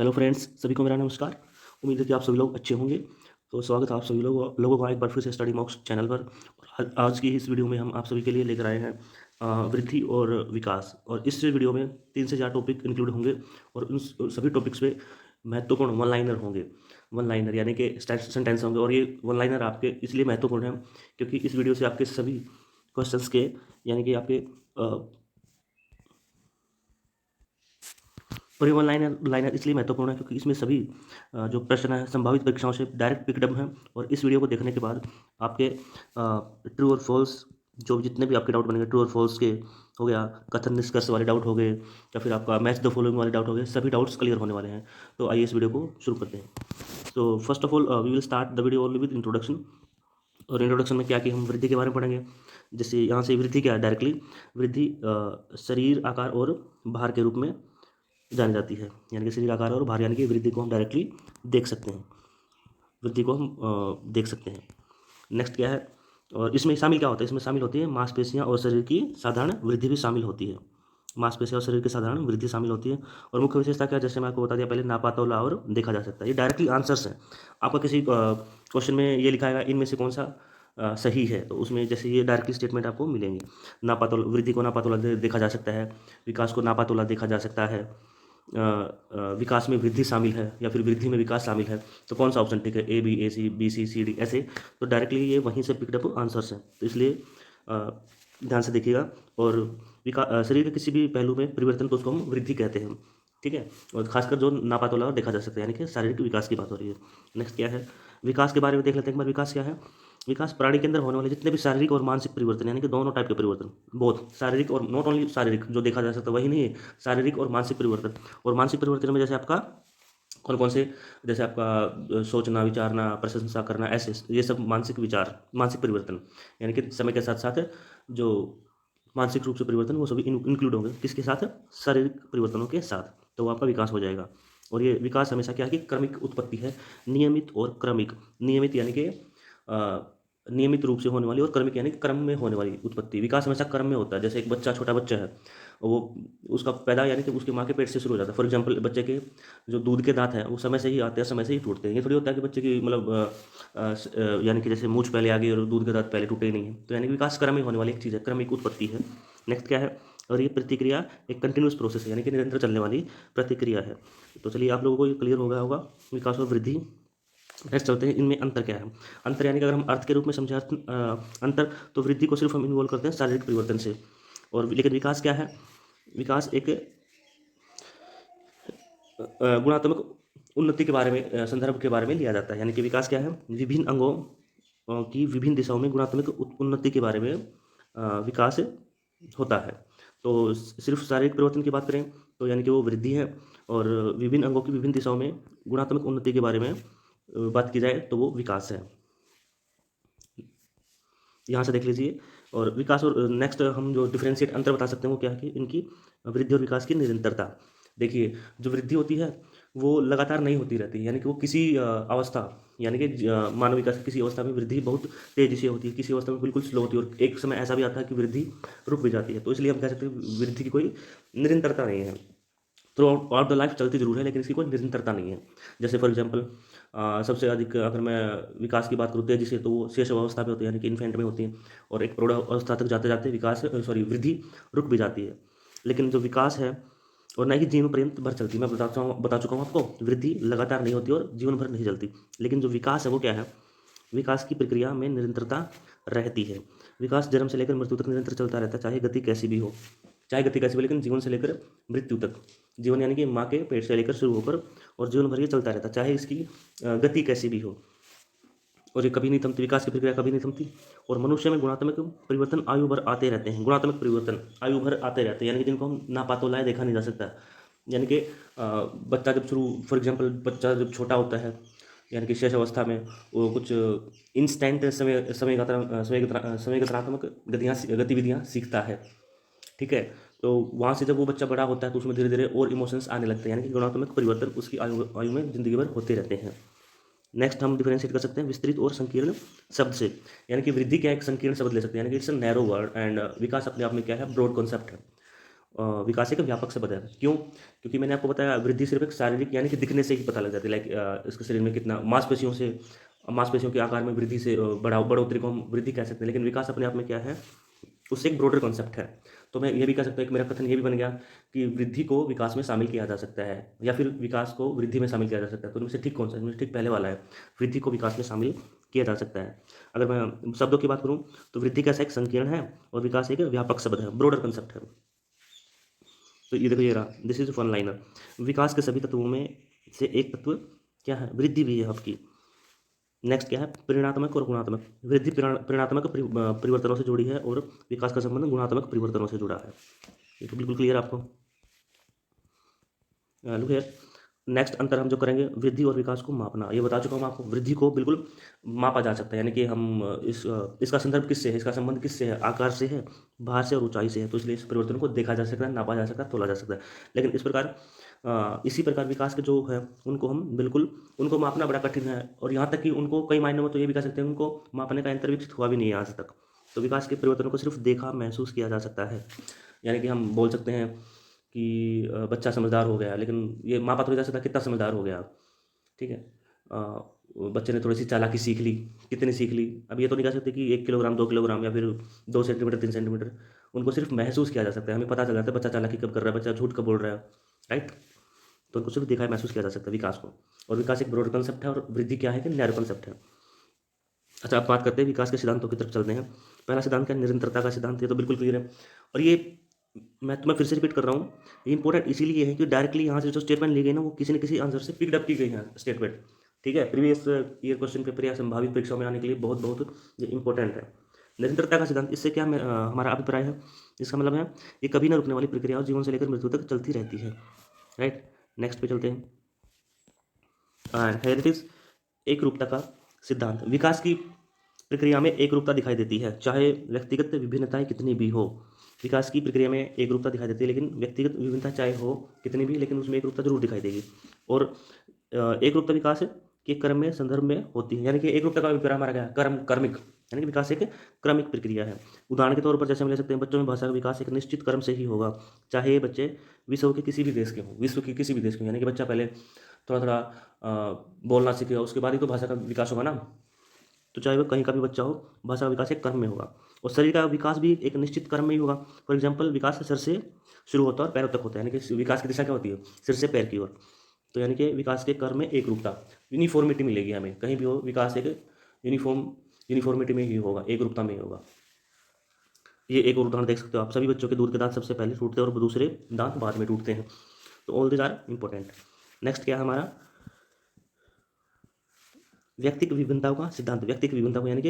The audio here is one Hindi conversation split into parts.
हेलो फ्रेंड्स, सभी को मेरा नमस्कार। उम्मीद है कि आप सभी लोग अच्छे होंगे। तो स्वागत है आप सभी लोगों का एक बार फिर से स्टडी मॉक्स चैनल पर। और आज की इस वीडियो में हम आप सभी के लिए लेकर आए हैं वृद्धि और विकास। और इस वीडियो में 3 से 4 टॉपिक इंक्लूड होंगे और उन सभी टॉपिक्स पे महत्वपूर्ण वन लाइनर होंगे। वन लाइनर यानी कि सेंटेंस होंगे, और ये वन लाइनर आपके इसलिए महत्वपूर्ण है क्योंकि इस वीडियो से आपके सभी क्वेश्चंस के यानी कि आपके और ये वन लाइनर लाइनर इसलिए महत्वपूर्ण है क्योंकि इसमें सभी जो प्रश्न हैं संभावित परीक्षाओं से डायरेक्ट पिकडअप हैं। और इस वीडियो को देखने के बाद आपके ट्रू और फॉल्स जो जितने भी आपके डाउट बनेंगे, ट्रू और फॉल्स के हो गया, कथन निष्कर्ष वाले डाउट हो गए, या फिर आपका मैच द फॉलोइंग वाले डाउट हो गए, सभी डाउट्स क्लियर होने वाले हैं। तो आइए इस वीडियो को शुरू करते हैं। तो first of all we will start the video only with introduction. और इंट्रोडक्शन में क्या कि हम वृद्धि के बारे में पढ़ेंगे। जैसे यहाँ से वृद्धि क्या है, डायरेक्टली वृद्धि शरीर आकार और भार के रूप में जानी जाती है। यानी कि शरीर आकार और भार यानी कि वृद्धि को हम डायरेक्टली देख सकते हैं, वृद्धि को हम देख सकते हैं। नेक्स्ट क्या है, और इसमें शामिल क्या होता है, इसमें शामिल होती है मांसपेशियां और शरीर की साधारण वृद्धि भी शामिल होती है। मांसपेशियां और शरीर की साधारण वृद्धि शामिल होती है। और मुख्य विशेषता क्या है, जैसे मैं आपको बता दिया पहले, नापा तौला और देखा जा सकता है। ये डायरेक्टली आंसर्स हैं। आपका किसी क्वेश्चन में ये लिखा है इनमें से कौन सा सही है, तो उसमें जैसे ये डायरेक्टली स्टेटमेंट आपको मिलेंगे। नापा तौला, वृद्धि को नापा तौला देखा जा सकता है, विकास को नापा तौला देखा जा सकता है, विकास में वृद्धि शामिल है या फिर वृद्धि में विकास शामिल है, तो कौन सा ऑप्शन ठीक है, A B A C B C C D ऐसे। तो डायरेक्टली ये वहीं से पिकड आंसर्स हैं, तो इसलिए ध्यान से देखिएगा। और शरीर के किसी भी पहलू में परिवर्तन को उसको हम वृद्धि कहते हैं, ठीक है। और खासकर जो नापातोला देखा जा सकता है यानी कि शारीरिक विकास की बात हो रही है। नेक्स्ट क्या है, विकास के बारे में देख लेते हैं एक बार। विकास क्या है, विकास प्राणी के अंदर होने वाले जितने भी शारीरिक और मानसिक परिवर्तन, यानी कि दोनों टाइप के परिवर्तन, बहुत शारीरिक और नॉट ओनली शारीरिक जो देखा जा सकता है वही नहीं है, शारीरिक और मानसिक परिवर्तन। और मानसिक परिवर्तन में जैसे आपका कौन कौन से, जैसे आपका सोचना, विचारना, प्रशंसा करना, ऐसे ये सब मानसिक विचार, मानसिक परिवर्तन, यानी कि समय के साथ साथ जो मानसिक रूप से परिवर्तन वो सभी इंक्लूड होंगे किसके साथ, शारीरिक परिवर्तनों के साथ, तो वो आपका विकास हो जाएगा। और ये विकास हमेशा क्या है कि क्रमिक उत्पत्ति है, नियमित और क्रमिक। नियमित यानी कि नियमित रूप से होने वाली, और क्रमिक यानी कि क्रम में होने वाली उत्पत्ति। विकास हमेशा क्रम में होता है। जैसे एक बच्चा, छोटा बच्चा है, वो उसका पैदा यानी कि उसकी माँ के पेट से शुरू हो जाता है। फॉर एग्जांपल बच्चे के जो दूध के दांत हैं वो समय से ही आते हैं, समय से ही टूटते हैं। ये थोड़ी होता है कि बच्चे की मतलब यानी कि जैसे मूंछ पहले आ गई और दूध के दांत पहले टूटे ही नहीं है। तो यानी कि विकास क्रम में होने वाली एक चीज़ है, क्रमिक उत्पत्ति है। नेक्स्ट क्या है, और ये प्रतिक्रिया एक कंटिन्यूस प्रोसेस है, यानी कि निरंतर चलने वाली प्रतिक्रिया है। तो चलिए आप लोगों को ये क्लियर हो गया होगा विकास और वृद्धि। नेक्स्ट चलते हैं, इनमें अंतर क्या है। अंतर यानी कि अगर हम अर्थ के रूप में समझे अंतर, तो वृद्धि को सिर्फ हम इन्वॉल्व करते हैं शारीरिक परिवर्तन से, और लेकिन विकास क्या है, विकास एक गुणात्मक उन्नति के बारे में, संदर्भ के बारे में लिया जाता है। यानी कि विकास क्या है, विभिन्न अंगों की विभिन्न दिशाओं में गुणात्मक उन्नति के बारे में विकास होता है। तो सिर्फ शारीरिक परिवर्तन की बात करें तो यानी कि वो वृद्धि है, और विभिन्न अंगों की विभिन्न दिशाओं में गुणात्मक उन्नति के बारे में बात की जाए तो वो विकास है। यहाँ से देख लीजिए। और विकास और नेक्स्ट हम जो डिफरेंशिएट अंतर बता सकते हैं वो क्या है कि इनकी वृद्धि और विकास की निरंतरता। देखिए, जो वृद्धि होती है वो लगातार नहीं होती रहती, यानी कि वो किसी अवस्था, यानी कि मानव विकास की किसी अवस्था में वृद्धि बहुत तेजी से होती है, किसी अवस्था में बिल्कुल स्लो होती है, और एक समय ऐसा भी आता है कि वृद्धि रुक भी जाती है। तो इसलिए हम कह सकते हैं वृद्धि की कोई निरंतरता नहीं है। थ्रू आउट द लाइफ चलती जरूर है, लेकिन इसकी कोई निरंतरता नहीं है। जैसे फॉर एग्जांपल सबसे अधिक अगर मैं विकास की बात करूँ तेजी से, तो वो शेष अवस्था में होती है, यानी कि इन्फेंट में होती है, और एक प्रौढ़ अवस्था तक जाते जाते विकास वृद्धि रुक भी जाती है। लेकिन जो विकास है, और ना ही जीवन पर्यंत भर चलती है। मैं बता चुका हूँ आपको, वृद्धि लगातार नहीं होती और जीवन भर नहीं चलती। लेकिन जो विकास है वो क्या है, विकास की प्रक्रिया में निरंतरता रहती है। विकास जन्म से लेकर मृत्यु तक निरंतर चलता रहता है, चाहे गति कैसी भी हो, चाहे गति कैसी भी, लेकिन जीवन से लेकर मृत्यु तक, जीवन यानी कि माँ के पेट से लेकर शुरू होकर और जीवन भर ये चलता रहता है, चाहे इसकी गति कैसी भी हो, और ये कभी नहीं थमती, विकास की प्रक्रिया कभी नहीं थमती। और मनुष्य में गुणात्मक परिवर्तन आयु भर आते रहते हैं, गुणात्मक परिवर्तन आयु भर आते रहते हैं, यानी कि जिनको हम नापातोलाए देखा नहीं जा सकता। यानी कि बच्चा जब शुरू, फॉर एग्जाम्पल बच्चा जब छोटा होता है, यानी कि शेष अवस्था में वो कुछ इंस्टेंट समयगतनात्मक गतिविधियाँ सीखता है, ठीक है। तो वहाँ से जब वो बच्चा बड़ा होता है तो उसमें धीरे धीरे और इमोशंस आने लगते हैं, यानी कि गुणात्मक परिवर्तन उसकी आयु आयु में जिंदगी भर होते रहते हैं। नेक्स्ट हम डिफरेंशिएट कर सकते हैं विस्तृत और संकीर्ण शब्द से। यानी कि वृद्धि क्या है, एक संकीर्ण शब्द ले सकते हैं, यानी कि it's a narrow word, and विकास अपने आप में क्या है, ब्रॉड कॉन्सेप्ट है। विकास एक व्यापक शब्द है। क्यों? क्योंकि मैंने आपको बताया वृद्धि सिर्फ एक शारीरिक यानी कि दिखने से ही पता लग जाती है। लाइक इसके शरीर में कितना मांसपेशियों के आकार में वृद्धि से बढ़ोतरी को हम वृद्धि कह सकते हैं। लेकिन विकास अपने आप में क्या है, उससे एक ब्रॉडर कॉन्सेप्ट है। तो मैं ये भी कह सकता हूँ कि मेरा कथन ये भी बन गया कि वृद्धि को विकास में शामिल किया जा सकता है, या फिर विकास को वृद्धि में शामिल किया जा सकता है। तो इनमें से ठीक कौन सा है? इनमें से ठीक पहले वाला है, वृद्धि को विकास में शामिल किया जा सकता है। अगर मैं शब्दों की बात करूँ तो वृद्धि कैसा एक संकीर्ण है और विकास एक व्यापक शब्द है, ब्रॉडर कंसेप्ट है। तो ये देखो, ये रहा, दिस इज वन लाइनर। विकास के सभी तत्वों में से एक तत्व क्या है? वृद्धि भी है आपकी। नेक्स्ट क्या है? परिणात्मक और गुणात्मक। वृद्धि परिणात्मक परिवर्तनों से जुड़ी है और विकास का संबंध गुणात्मक परिवर्तनों से जुड़ा है। ये तो बिल्कुल क्लियर आपको। लुक हियर, नेक्स्ट अंतर हम जो करेंगे, वृद्धि और विकास को मापना। ये बता चुका हूँ आपको, वृद्धि को बिल्कुल मापा जा सकता है, यानी कि हम इसका संदर्भ किससे है, इसका संबंध किससे है? आकार से है, भार से और ऊंचाई से है। तो इसलिए इस परिवर्तन को देखा जा सकता है, नापा जा सकता है, तोला जा सकता है। लेकिन इस प्रकार इसी प्रकार विकास के जो है उनको हम बिल्कुल, उनको मापना बड़ा कठिन है। और यहाँ तक कि उनको कई मायनों में तो ये भी कह सकते हैं उनको मापने का यंत्र विकसित हुआ भी नहीं है आज तक। तो विकास के परिवर्तनों को सिर्फ देखा महसूस किया जा सकता है। यानी कि हम बोल सकते हैं कि बच्चा समझदार हो गया, लेकिन ये मापा थोड़ी जा सकता कितना समझदार हो गया। ठीक है, बच्चे ने थोड़ी सी चालाकी सीख ली, कितनी सीख ली? अब ये तो नहीं कह सकते कि 1 किलोग्राम 2 किलोग्राम या फिर 2 सेंटीमीटर 3 सेंटीमीटर। उनको सिर्फ महसूस किया जा सकता है, हमें पता चल जाता है बच्चा चालाकी कब कर रहा है, बच्चा झूठ कब बोल रहा है। राइट? तो उनको सिर्फ दिखाया महसूस किया जा सकता है विकास को। और विकास एक ब्रॉड कंसेप्ट है और वृद्धि क्या है कि नैरो कंसेप्ट है। अच्छा, आप बात करते हैं विकास के सिद्धांतों की तरफ चलते हैं। पहला सिद्धांत क्या है? निरंतरता का सिद्धांत। ये तो बिल्कुल क्लियर है। और ये मैं फिर से रिपीट कर रहा हूँ, ये इंपॉर्टेंट इसीलिए है कि डायरेक्टली यहाँ से जो स्टेटमेंट ली गई ना वो किसी न किसी आंसर से पिकड अप की गई है स्टेटमेंट। ठीक है, प्रीवियस ईयर क्वेश्चन पेपर या संभावित परीक्षाओं में आने के लिए बहुत बहुत ये इंपॉर्टेंट है। निरंतरता का सिद्धांत, इससे क्या हमारा अभिप्राय है? इसका मतलब है ये कभी न रुकने वाली प्रक्रिया और जीवन से लेकर मृत्यु तक चलती रहती है। राइट? नेक्स्ट पे चलते हैं। हेरिटेज एक रूपता का सिद्धांत। विकास की प्रक्रिया में एक रूपता दिखाई देती है, चाहे व्यक्तिगत विभिन्नताएं कितनी भी हो। विकास की प्रक्रिया में एक रूपता दिखाई देती है, लेकिन व्यक्तिगत विभिन्नता चाहे हो कितनी भी, लेकिन उसमें एक रूपता जरूर दिखाई देगी। और एक रूपता विकास के क्रम में संदर्भ में होती है, यानी कि एक रूपता का अभिप्राय हमारा क्या है? क्रमिक, यानी कि विकास एक क्रमिक प्रक्रिया है। उदाहरण के तौर पर जैसे हम ले सकते हैं, बच्चों में भाषा का विकास एक निश्चित क्रम से ही होगा, चाहे ये बच्चे विश्व के किसी भी देश के हों, विश्व के किसी भी देश के, यानी कि बच्चा पहले थोड़ा थोड़ा बोलना सीखेगा, उसके बाद ही तो भाषा का विकास होगा ना। तो चाहे वह कहीं का भी बच्चा हो, भाषा का विकास एक क्रम में होगा। और शरीर का विकास भी एक निश्चित क्रम में ही होगा। फॉर एग्जाम्पल, विकास सिर से शुरू होता है और पैरों तक होता है, यानी कि विकास की दिशा क्या होती है? सिर से पैर की ओर। तो यानी कि विकास के क्रम में एक रूपता, यूनिफॉर्मिटी मिलेगी हमें। कहीं भी हो विकास एक यूनिफॉर्मिटी में ही होगा, एक रूपता में ही होगा। ये एक और उदाहरण देख सकते हो आप, सभी बच्चों के दूध के दांत सबसे पहले टूटते हैं और दूसरे दांत बाद में टूटते हैं। तो all these are important. Next क्या है हमारा? व्यक्तिगत विभिन्नताओं का सिद्धांत। व्यक्तिगत विभिन्नता को यानी कि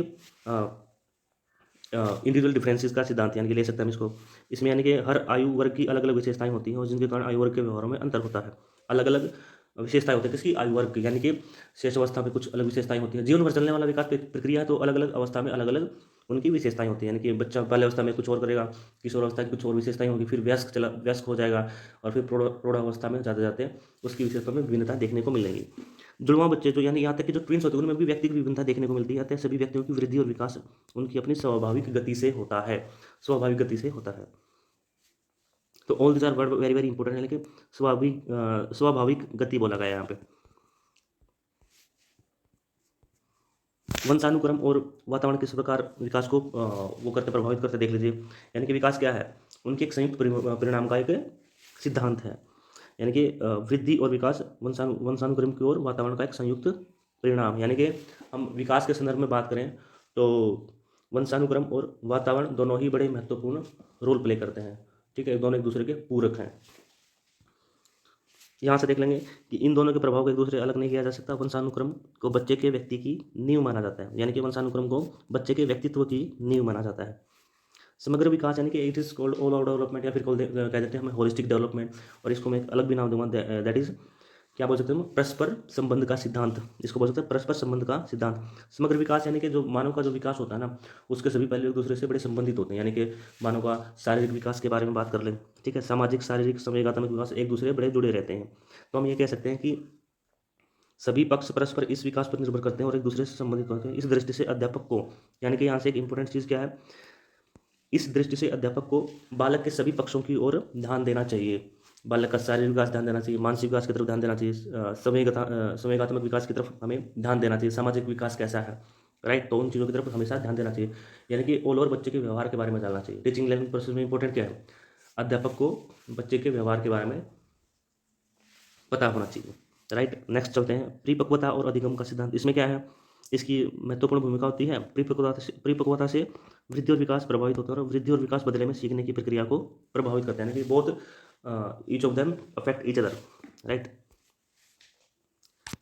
इंडिविजुअल डिफरेंसेस का सिद्धांत यानी कि ले सकते हैं हम इसको। इसमें यानी कि हर आयु वर्ग की अलग अलग विशेषताएं होती हैं और जिनके कारण आयु वर्ग के व्यवहारों में अंतर होता है। अलग अलग विशेषताएं होती है किसकी? आयु वर्ग की, यानी कि शेष अवस्था में कुछ अलग विशेषताएं होती हैं। जीवन भर चलने वाला विकास प्रक्रिया है, तो अलग अलग अवस्था में अलग अलग उनकी विशेषताएं होती हैं। यानी कि बच्चा पहले अवस्था में कुछ और करेगा, किशोर अवस्था की कुछ और विशेषताएं होगी, फिर वयस्क हो जाएगा, और फिर प्रौढ़ावस्था में जाते जाते उसकी विशेषताओं में विभिन्नता देखने को मिलेगी। जुड़वा बच्चे जो, यानी यहाँ तक कि जो ट्विंस होते हैं उनमें भी व्यक्तिगत विभिन्नता देखने को मिलती है। अतः सभी व्यक्तियों की वृद्धि और विकास उनकी अपनी स्वाभाविक गति से होता है, स्वाभाविक गति से होता है। तो all this are word very very important है, लेकिन स्वाभाविक गति बोला गया है यहाँ पे। वंशानुक्रम और वातावरण किस प्रकार विकास को वो करते प्रभावित करते देख लीजिए। यानी कि विकास क्या है? उनके एक संयुक्त परिणाम का एक सिद्धांत है। यानी कि वृद्धि और विकास वंशानुक्रम की ओर वातावरण का एक संयुक्त परिणाम। यानी कि हम विकास के संदर्भ में बात करें तो वंशानुक्रम और वातावरण दोनों ही बड़े महत्वपूर्ण रोल प्ले करते हैं। ठीक है, दोनों एक दूसरे के पूरक हैं। यहाँ से देख लेंगे कि इन दोनों के प्रभाव को एक दूसरे अलग नहीं किया जा सकता। वंशानुक्रम को बच्चे के व्यक्ति की नींव माना जाता है, यानी कि वंशानुक्रम को बच्चे के व्यक्तित्व की नींव माना जाता है। समग्र विकास यानी कि it is called all out development, या फिर कह देते हैं हमें होलिस्टिक डेवलपमेंट। और इसको मैं एक अलग भी नाम दूंगा, दैट इज क्या बोल सकते हैं? परस्पर संबंध का सिद्धांत। इसको बोल सकते हैं परस्पर संबंध का सिद्धांत। समग्र विकास यानी कि जो मानव का जो विकास होता है ना, उसके सभी पहलू एक दूसरे से बड़े संबंधित होते हैं। यानी कि मानव का शारीरिक विकास के बारे में बात कर लें, ठीक है, सामाजिक शारीरिक संवेगात्मक विकास एक दूसरे बड़े जुड़े रहते हैं। तो हम ये कह सकते हैं कि सभी पक्ष परस्पर इस विकास पर निर्भर करते हैं और एक दूसरे से संबंधित होते हैं। इस दृष्टि से अध्यापक को, यानी कि यहाँ से एक इंपॉर्टेंट चीज़ क्या है इस दृष्टि से अध्यापक को बालक के सभी पक्षों की ओर ध्यान देना चाहिए। बालक का शारीरिक विकास ध्यान देना चाहिए, मानसिक विकास की तरफ ध्यान देना चाहिए, संवेगात्मक विकास की तरफ हमें ध्यान देना चाहिए, सामाजिक विकास कैसा है, राइट। तो उन चीज़ों की तरफ हमेशा ध्यान देना चाहिए, यानी कि ऑल ओवर बच्चे के व्यवहार के बारे में जानना चाहिए। टीचिंग लर्निंग प्रोसेस में इंपॉर्टेंट क्या है, अध्यापक को बच्चे के व्यवहार के बारे में पता होना चाहिए, राइट। नेक्स्ट चलते हैं, परिपक्वता और अधिगम का सिद्धांत। इसमें क्या है, इसकी महत्वपूर्ण भूमिका होती है। परिपक्वता से वृद्धि और विकास प्रभावित होता है, और वृद्धि और विकास बदले में सीखने की प्रक्रिया को प्रभावित करते हैं, यानी कि both each of them affect each other, right.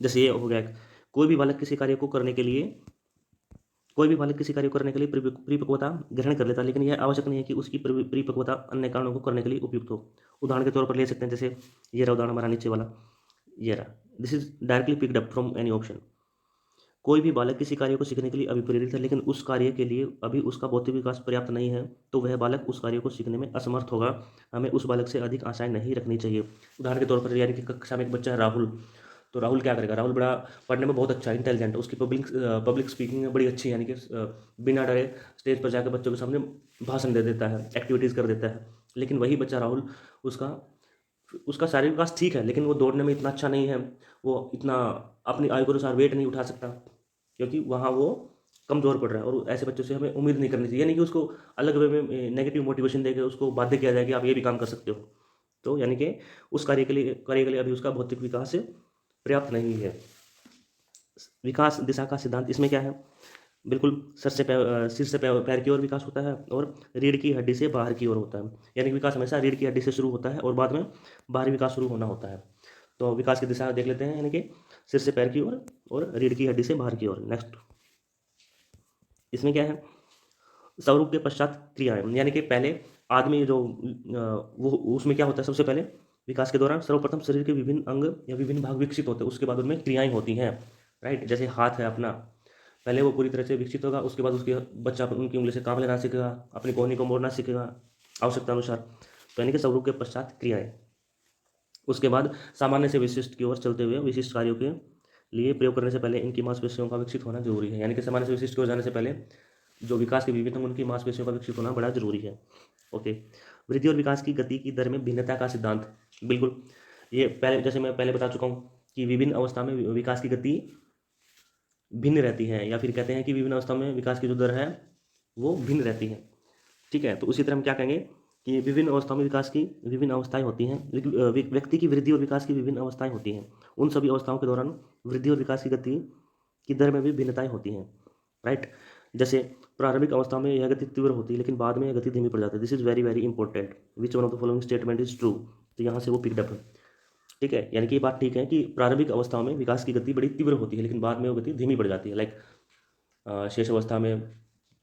जैसे ये हो गया, कोई भी बालक किसी कार्य को करने के लिए परिपक्वता ग्रहण कर लेता है, लेकिन यह आवश्यक नहीं है कि उसकी परिपक्वता अन्य कारणों को करने के लिए उपयुक्त हो। उदाहरण के तौर पर ले सकते हैं, जैसे ये रहा उदाहरण हमारा नीचे वाला, ये रहा, this is directly picked up from any option. कोई भी बालक किसी कार्य को सीखने के लिए अभिप्रेरित है, लेकिन उस कार्य के लिए अभी उसका भौतिक विकास पर्याप्त नहीं है, तो वह बालक उस कार्य को सीखने में असमर्थ होगा। हमें उस बालक से अधिक आशाएं नहीं रखनी चाहिए। उदाहरण के तौर पर, यानी कि कक्षा में एक बच्चा है राहुल, तो राहुल क्या करेगा, राहुल बड़ा पढ़ने में बहुत अच्छा है, इंटेलिजेंट है, उसकी पब्लिक स्पीकिंग बड़ी अच्छी है, यानी कि बिना डरे स्टेज पर जाकर बच्चों के सामने भाषण दे देता है, एक्टिविटीज़ कर देता है। लेकिन वही बच्चा राहुल, उसका उसका शारीरिक विकास ठीक है, लेकिन वो दौड़ने में इतना अच्छा नहीं है, वो इतना अपनी आयु के अनुसार वेट नहीं उठा सकता, क्योंकि वहाँ वो कमज़ोर पड़ रहा है। और ऐसे बच्चों से हमें उम्मीद नहीं करनी चाहिए, यानी कि उसको अलग वे में नेगेटिव मोटिवेशन देकर उसको बाध्य किया जाए कि आप ये भी काम कर सकते हो। तो यानी कि उस कार्य के लिए अभी उसका भौतिक विकास पर्याप्त नहीं है। विकास दिशा का सिद्धांत, इसमें क्या है, बिल्कुल सिर से पैर की ओर विकास होता है, और रीढ़ की हड्डी से बाहर की ओर होता है, यानी कि विकास हमेशा रीढ़ की हड्डी से शुरू होता है और बाद में बाहरी विकास शुरू होना होता है। तो विकास की दिशा देख लेते हैं, यानी कि सिर से पैर की ओर और रीढ़ की हड्डी से बाहर की ओर। नेक्स्ट, इसमें क्या है, स्वरूप के पश्चात क्रियाएं, यानी कि पहले आदमी जो वो उसमें क्या होता है, सबसे पहले विकास के दौरान सर्वप्रथम शरीर के विभिन्न अंग या विभिन्न भाग विकसित होते हैं, उसके बाद उनमें क्रियाएं होती हैं, राइट। जैसे हाथ है अपना, पहले वो पूरी तरह से विकसित होगा, उसके बाद उसके बच्चा उनकी उंगली से काम लेना सीखेगा, अपनी कोहनी को मोड़ना सीखेगा आवश्यकता अनुसार। तो यानी कि स्वरूप के पश्चात क्रियाएं। उसके बाद सामान्य से विशिष्ट की ओर चलते हुए विशिष्ट कार्यों के लिए प्रयोग करने से पहले इनकी मांसपेशियों का विकसित होना जरूरी है, यानी कि सामान्य से विशिष्ट की ओर जाने से पहले जो विकास के विभिन्न अंग उनकी मांसपेशियों का विकसित होना बड़ा जरूरी है। ओके, वृद्धि और विकास की गति की दर में भिन्नता का सिद्धांत, बिल्कुल ये पहले, जैसे मैं पहले बता चुका हूँ कि विभिन्न अवस्था में विकास की गति भिन्न रहती है, या फिर कहते हैं कि विभिन्न अवस्था में विकास की जो दर है वो भिन्न रहती है, ठीक है। तो उसी तरह हम क्या कहेंगे कि विभिन्न अवस्थाओं में विकास की विभिन्न अवस्थाएं होती हैं, व्यक्ति की वृद्धि और विकास की विभिन्न अवस्थाएं होती हैं। उन सभी अवस्थाओं के दौरान वृद्धि और विकास की गति की दर में भी भिन्नताएं होती हैं, राइट। जैसे प्रारंभिक अवस्था में यह गति तीव्र होती है, लेकिन बाद में यह गति धीमी पड़ जाती है। This is very very important, which one of the following statement is true. तो यहाँ से वो पिकडअप है, ठीक है। यानी कि ये बात ठीक है कि प्रारंभिक अवस्थाओं में विकास की गति बड़ी तीव्र होती है, लेकिन बाद में वो गति धीमी पड़ जाती है। लाइक शेष अवस्था में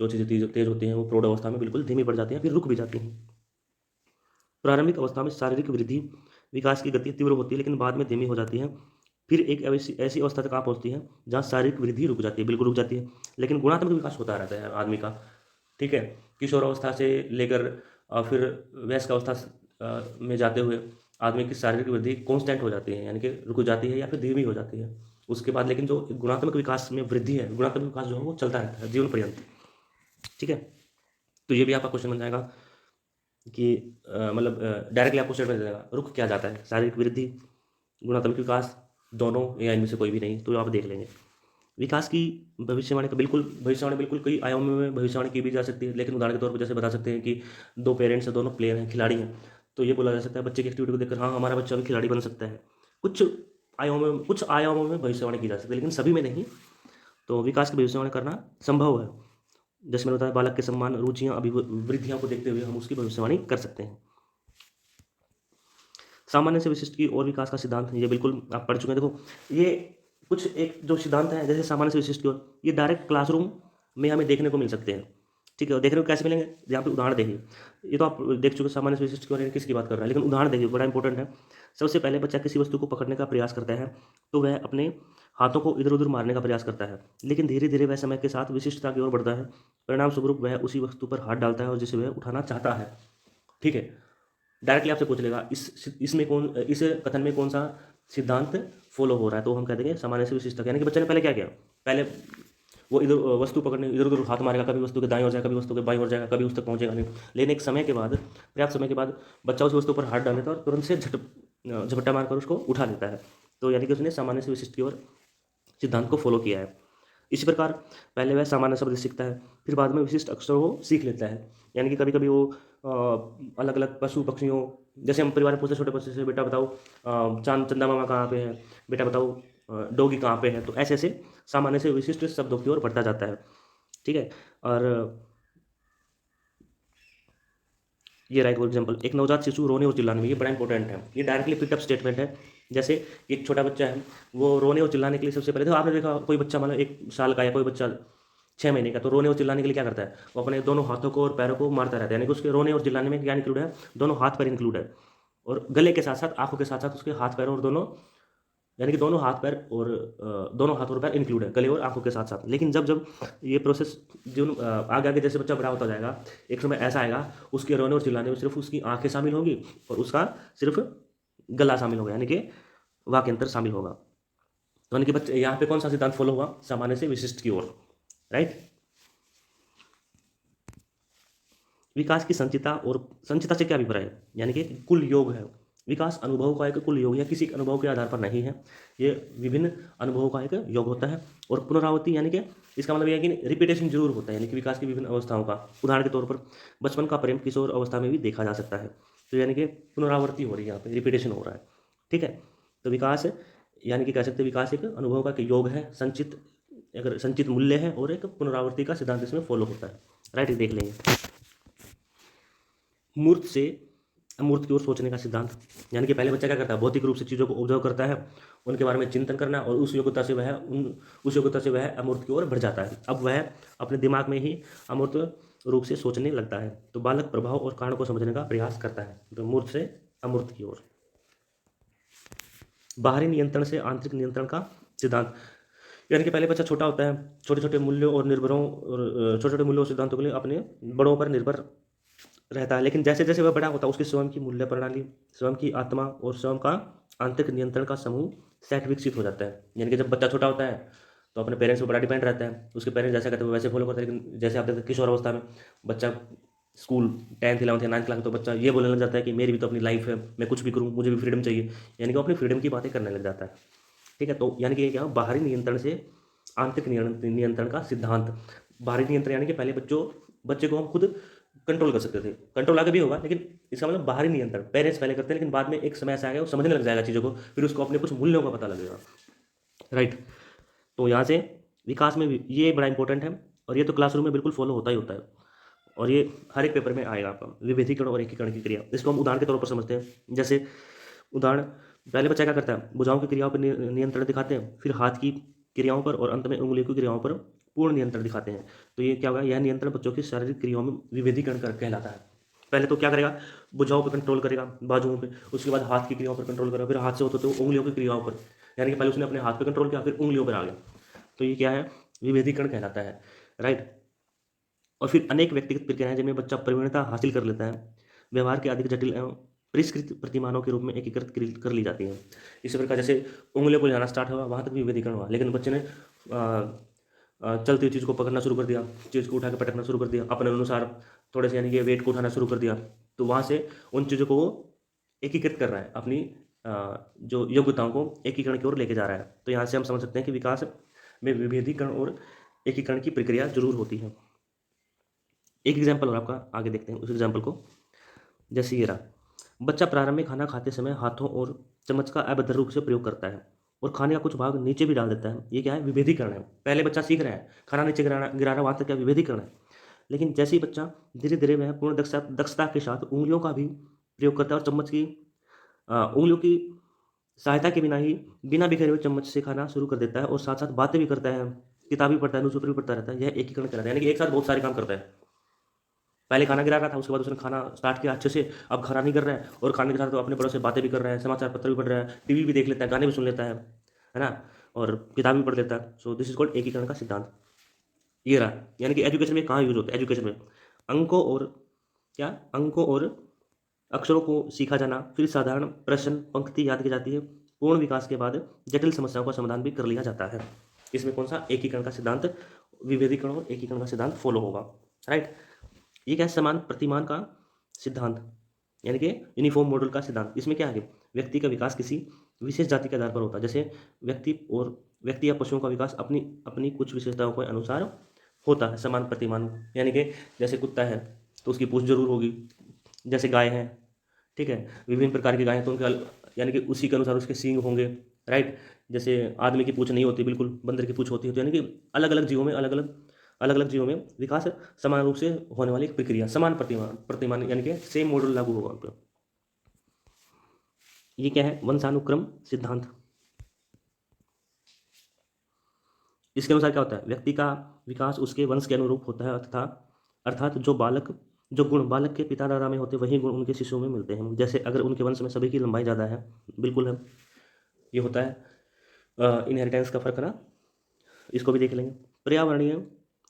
जो चीज़ें तेज होती हैं वो प्रौढ़ अवस्था में बिल्कुल धीमी पड़ जाती हैं, फिर रुक भी जाती हैं। प्रारंभिक अवस्था में शारीरिक वृद्धि विकास की गति तीव्र होती है, लेकिन बाद में धीमी हो जाती है। फिर एक ऐसी अवस्था तक आ पहुँचती है जहाँ शारीरिक वृद्धि रुक जाती है, बिल्कुल रुक जाती है, लेकिन गुणात्मक विकास होता रहता है आदमी का, ठीक है। किशोर अवस्था से लेकर फिर वयस्क अवस्था में जाते हुए आदमी की शारीरिक वृद्धि कांस्टेंट हो जाती है, यानी कि रुक जाती है या फिर धीमी हो जाती है। उसके बाद लेकिन जो गुणात्मक विकास में वृद्धि है, गुणात्मक विकास जो है वो चलता रहता है जीवन पर्यंत, ठीक है। तो ये भी आपका क्वेश्चन बन जाएगा कि मतलब डायरेक्टली आपको स्टेटमेंट दे देगा, रुक क्या जाता है, शारीरिक वृद्धि, गुणात्मक विकास, दोनों या इनमें से कोई भी नहीं, तो आप देख लेंगे। विकास की भविष्यवाणी बिल्कुल कई आयामों में भविष्यवाणी की भी जा सकती है, लेकिन उदाहरण के तौर पर जैसे बता सकते हैं कि दो पेरेंट्स हैं, दोनों प्लेयर हैं, खिलाड़ी हैं, तो ये बोला जा सकता है बच्चे की एक्टिविटी को देखकर हाँ हमारा बच्चा भी खिलाड़ी बन सकता है। कुछ आयामों में भविष्यवाणी की जा सकती है, लेकिन सभी में नहीं। तो विकास की भविष्यवाणी करना संभव है। जैसे मैंने बताया, बालक के सम्मान, रुचियाँ, अभिवृद्धियाँ को देखते हुए हम उसकी भविष्यवाणी कर सकते हैं। सामान्य से विशिष्ट की और विकास का सिद्धांत, ये बिल्कुल आप पढ़ चुके हैं। देखो ये कुछ एक जो सिद्धांत है, जैसे सामान्य से विशिष्ट की ओर, ये डायरेक्ट क्लासरूम में हमें देखने को मिल सकते हैं, ठीक है। देखने को कैसे मिलेंगे, यहाँ पे उदाहरण देखिए, ये तो आप देख चुके सामान्य से विशिष्ट की ओर किसकी बात कर रहा है, लेकिन उदाहरण देखिए बड़ा इंपॉर्टेंट है। सबसे पहले बच्चा किसी वस्तु को पकड़ने का प्रयास करता है, तो वह अपने हाथों को इधर उधर मारने का प्रयास करता है, लेकिन धीरे धीरे वह समय के साथ विशिष्टता की ओर बढ़ता है। परिणाम स्वरूप वह उसी वस्तु पर हाथ डालता है और जिसे वह उठाना चाहता है, ठीक है। डायरेक्टली आपसे पूछ लेगा इस कथन में कौन सा सिद्धांत फॉलो हो रहा है, तो हम कह देंगे सामान्य से विशिष्टता, यानी कि बच्चे ने पहले क्या किया, पहले वो इधर वस्तु पकड़ने इधर उधर हाथ मारेगा, कभी वस्तु के दाईं ओर जाएगा, कभी वस्तु के बाईं ओर जाएगा, कभी उस तक पहुंचेगा नहीं। लेकिन एक समय के बाद, पर्याप्त समय के बाद बच्चा उस वस्तु पर हाथ डाल देता है और तुरंत से झपट्टा मारकर उसको उठा लेता है। तो यानी कि उसने सामान्य से विशिष्ट की ओर सिद्धांत को फॉलो किया है। इसी प्रकार पहले वह सामान्य शब्द सीखता है, फिर बाद में विशिष्ट अक्षरों को सीख लेता है। यानी कि कभी कभी वो अलग अलग पशु पक्षियों, जैसे हम परिवार में पूछते छोटे बच्चे से, बेटा बताओ चांद चंदा मामा कहाँ पे है, बेटा बताओ डोगी कहाँ पे है। तो ऐसे ऐसे सामान्य से विशिष्ट शब्दों की ओर बढ़ता जाता है। ठीक है। और ये राइट फॉर एग्जाम्पल, एक नवजात शिशु रोने और चिल्लाने में, ये बड़ा इंपॉर्टेंट है, ये डायरेक्टली पिकअप स्टेटमेंट है। जैसे एक छोटा बच्चा है, वो रोने और चिल्लाने के लिए सबसे पहले तो आपने देखा कोई बच्चा मान लो 1 साल का या कोई बच्चा 6 महीने का, तो रोने और चिल्लाने के लिए क्या करता है, वो अपने दोनों हाथों को और पैरों को मारता रहता है। यानी कि उसके रोने और चिल्लाने में क्या इंक्लूड है, दोनों हाथ पैर इंक्लूड है, और गले के साथ साथ आंखों के साथ साथ उसके हाथ पैर और दोनों, यानी कि दोनों हाथ पैर और दोनों हाथ और पैर इंक्लूड है गले और आंखों के साथ साथ। लेकिन जब जब ये प्रोसेस जो आगे आगे जैसे बच्चा बड़ा होता जाएगा, एक समय ऐसा आएगा उसके रोने और चिल्लाने में सिर्फ उसकी आंखें शामिल होंगी और उसका सिर्फ गला शामिल होगा, यानी कि वाक्य अंतर शामिल होगा। तो यानी कि बच्चे यहाँ पे कौन सा सिद्धांत फॉलो हुआ, सामान्य से विशिष्ट की ओर, राइट। विकास की संचिता, और संचिता से क्या अभिप्राय है, यानी कि कुल योग है। विकास अनुभव का एक कुल योग है, किसी अनुभव के आधार पर नहीं है, ये विभिन्न अनुभवों का एक योग होता है। और पुनरावृत्ति, यानी कि इसका मतलब यह है कि रिपीटेशन जरूर होता है, यानी कि विकास की विभिन्न अवस्थाओं का। उदाहरण के तौर पर बचपन का प्रेम किशोर अवस्था में भी देखा जा सकता है। तो यानी कि पुनरावृत्ति हो रही है, यहाँ पे रिपीटेशन हो रहा है। ठीक है। तो विकास यानी कि कह सकते हैं विकास एक अनुभव का योग है, संचित अगर संचित मूल्य है, और एक पुनरावृत्ति का सिद्धांत इसमें फॉलो होता है, राइट। देख लेंगे मूर्त से अमूर्त की ओर सोचने का सिद्धांत, यानी कि पहले बच्चा क्या करता है, भौतिक रूप से चीज़ों को ऑब्जर्व करता है, उनके बारे में चिंतन करना, और उस योग्यता से वह अमूर्त की ओर बढ़ जाता है। अब वह अपने दिमाग में ही अमूर्त रूप से सोचने लगता है। तो बालक प्रभाव और कारण को समझने का प्रयास करता है। तो मूर्त से अमूर्त की ओर। बाहरी नियंत्रण से आंतरिक नियंत्रण का सिद्धांत, यानी कि पहले बच्चा छोटा होता है, छोटे छोटे मूल्यों और निर्भरों और छोटे छोटे मूल्यों और सिद्धांतों के लिए अपने बड़ों पर निर्भर रहता है। लेकिन जैसे जैसे वह बड़ा होता है, उसकी स्वयं की मूल्य प्रणाली, स्वयं की आत्मा और स्वयं का आंतरिक नियंत्रण का समूह सेट विकसित हो जाता है। यानी कि जब बच्चा छोटा होता है तो अपने पेरेंट्स पर बड़ा डिपेंड रहता है, उसके पेरेंट्स जैसा कहते हैं वो वैसे फॉलो करता है। लेकिन जैसे आप देखते हैं किशोर अवस्था में बच्चा स्कूल 10th 11th या 9th क्लास, तो बच्चा ये बोलने लग जाता है कि मेरी भी तो अपनी लाइफ है, मैं कुछ भी करूँ, मुझे भी फ्रीडम चाहिए। यानी कि वो अपनी फ्रीडम की बातें करने लग जाता है। ठीक है। तो यानी कि ये क्या, बाहरी नियंत्रण से आंतरिक नियंत्रण का सिद्धांत। बाहरी नियंत्रण यानी कि पहले बच्चे को हम खुद कंट्रोल कर सकते थे, कंट्रोल आगे भी होगा, लेकिन इसका मतलब बाहरी नियंत्रण पेरेंट्स पहले करते हैं, लेकिन बाद में एक समय ऐसा आएगा वो समझने लग जाएगा चीज़ों को, फिर उसको अपने कुछ मूल्यों का पता लगेगा, राइट। तो यहाँ से विकास में ये बड़ा इंपॉर्टेंट है, और ये तो क्लासरूम में बिल्कुल फॉलो होता ही होता है, और ये हर एक पेपर में आएगा आपका, विभेदीकरण और एकीकरण की क्रिया। इसको हम उदाहरण के तौर पर समझते हैं। जैसे उदाहरण, पहले बच्चा क्या करता है, भुजाओं की क्रियाओं पर नियंत्रण दिखाते हैं, फिर हाथ की क्रियाओं पर, और अंत में उंगलियों की क्रियाओं पर पूर्ण नियंत्रण दिखाते हैं। तो ये क्या होगा, यह नियंत्रण बच्चों की शारीरिक क्रियाओं में विभेदीकरण कहलाता है। पहले तो क्या करेगा, भुजाओं पर कंट्रोल करेगा, बाजुओं पे, उसके बाद हाथ की क्रियाओं पर कंट्रोल करेगा, फिर हाथ से होते तो उंगलियों की क्रियाओं पर, यानी कि पहले उसने अपने हाथ पर कंट्रोल किया, फिर उंगलियों पर आ गया। तो ये क्या है, विभेदीकरण कहलाता है, राइट। और फिर अनेक व्यक्तिगत प्रक्रियाएं जिनमें बच्चा प्रवीणता हासिल कर लेता है, व्यवहार के अधिक जटिल एवं परिष्कृत प्रतिमानों के रूप में एकीकृत कर ली जाती हैं। इसी प्रकार जैसे उंगलियों को हिलाना स्टार्ट हुआ, वहाँ तक भी विभेदीकरण हुआ, लेकिन बच्चे ने चलती हुई चीज़ को पकड़ना शुरू कर दिया, चीज़ को उठा के पटकना शुरू कर दिया अपने अनुसार, थोड़े से यानी कि वेट को उठाना शुरू कर दिया। तो वहाँ से उन चीज़ों को वो एकीकृत कर रहा है, अपनी जो योग्यताओं को एकीकरण की ओर लेके जा रहा है। तो यहाँ से हम समझ सकते हैं कि विकास में विभेदीकरण और एकीकरण की प्रक्रिया जरूर होती है। एक एग्जाम्पल और आपका आगे देखते हैं उस एग्जाम्पल को। जैसे ये रहा, बच्चा प्रारंभ में खाना खाते समय हाथों और चम्मच का अभद्र रूप से प्रयोग करता है और खाने का कुछ भाग नीचे भी डाल देता है। ये क्या है, विभेदीकरण है। पहले बच्चा सीख रहा है खाना नीचे गिराना वहाँ तक क्या विभेदीकरण है। लेकिन जैसे ही बच्चा धीरे धीरे वह पूर्ण दक्षता के साथ उंगलियों का भी प्रयोग करता है, और चम्मच की उंगलियों की सहायता के बिना ही बिना बिखरे हुए चम्मच से खाना शुरू कर देता है, और साथ साथ बातें भी करता है, किताब भी पढ़ता है, न्यूज़पेपर भी पढ़ता रहता है। यह एकीकरण कहलाता है, यानी कि एक साथ बहुत सारे काम करता है। पहले खाना गिरा रहा था, उसके बाद उसने खाना स्टार्ट किया अच्छे से, अब खाना नहीं कर रहा है, और खाने के साथ तो अपने बड़ों से बातें भी कर रहा है, समाचार पत्र भी पढ़ रहा है, टीवी भी देख लेता है, गाने भी सुन लेता है ना, और किताब भी पढ़ लेता है। सो दिस इज कॉल्ड एकीकरण का सिद्धांत। ये रहा, यानी कि एजुकेशन में कहाँ यूज होता है, एजुकेशन में अंकों और क्या, अंकों और अक्षरों को सीखा जाना, फिर साधारण प्रश्न पंक्ति याद की जाती है, पूर्ण विकास के बाद जटिल समस्याओं का समाधान भी कर लिया जाता है। इसमें कौन सा, एकीकरण का सिद्धांत विभेदीकरण और एकीकरण का सिद्धांत फॉलो होगा, राइट। ये क्या है, समान प्रतिमान का सिद्धांत, यानी कि यूनिफॉर्म मॉडल का सिद्धांत। इसमें क्या है, व्यक्ति का विकास किसी विशेष जाति के आधार पर होता है। जैसे व्यक्ति या पशुओं का विकास अपनी अपनी कुछ विशेषताओं के अनुसार होता है, समान प्रतिमान। यानी कि जैसे कुत्ता है तो उसकी पूंछ जरूर होगी, जैसे गाय है, ठीक है, विभिन्न प्रकार की गाय हैं तो उनके यानी कि उसी के अनुसार उसके सींग होंगे, राइट। जैसे आदमी की पूंछ नहीं होती, बिल्कुल बंदर की पूंछ होती है। तो यानी कि अलग अलग जीवों में विकास समान रूप से होने वाली एक प्रक्रिया, समान प्रतिमान प्रतिमान यानी कि सेम मॉडल लागू होगा उन पर। ये क्या है, वंशानुक्रम सिद्धांत। इसके अनुसार क्या होता है, व्यक्ति का विकास उसके वंश के अनुरूप होता है, अर्थात जो गुण बालक के पिता दादा में होते वही गुण उनके शिशुओं में मिलते हैं। जैसे अगर उनके वंश में सभी की लंबाई ज़्यादा है, बिल्कुल है, ये होता है इनहेरिटेंस का फर्क ना। इसको भी देख लेंगे। पर्यावरणीय